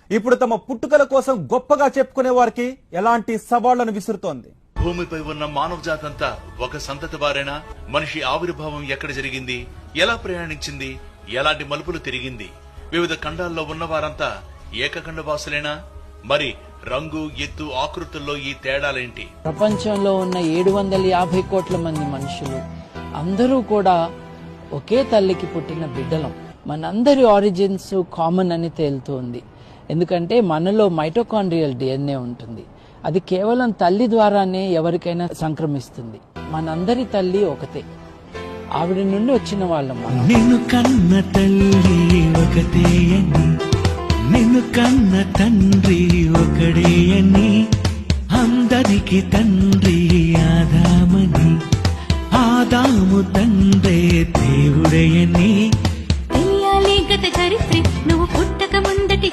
ఇప్పుడు తమ పుట్టుకల కోసం గొప్పగా చెప్పుకునే వారికి ఎలాంటి సవాళ్లను విసురుతోంది. భూమిపై ఉన్న మానవ జాతంతా ఒక సంతతి వారేనా? మనిషి ఆవిర్భావం ఎక్కడ జరిగింది, ఎలా ప్రయాణించింది, ఎలాంటి మలుపులు తిరిగింది? వివిధ ఖండాల్లో ఉన్నవారంతా ఏకఖండ వాసులేనా? మరి రంగు, ఎత్తు, ఆకృతుల్లో ఈ తేడాలేంటి? ప్రపంచంలో ఉన్న 750 కోట్ల మంది మనుషులు అందరూ కూడా ఒకే తల్లికి పుట్టిన బిడ్డలం. మనందరి ఆరిజిన్స్ కామన్ అని తేలుతోంది. ఎందుకంటే మనలో మైటోకాండ్రియల్ డిఎన్ఏ ఉంటుంది. అది కేవలం తల్లి ద్వారానే ఎవరికైనా సంక్రమిస్తుంది. మనందరి తల్లి ఒకతే, ఆవిడ నుండి వచ్చిన వాళ్ళం. నిన్ను కన్న తల్లి ఒకతే అని, నిన్ను కన్న తండ్రి ఒకడే అని, అందరికి తండ్రి ఆదామని, ఆదాము తండ్రే దేవుడయని. తెలియాలి గత చరిత్ర, నువ్వు పుట్టక ముందటి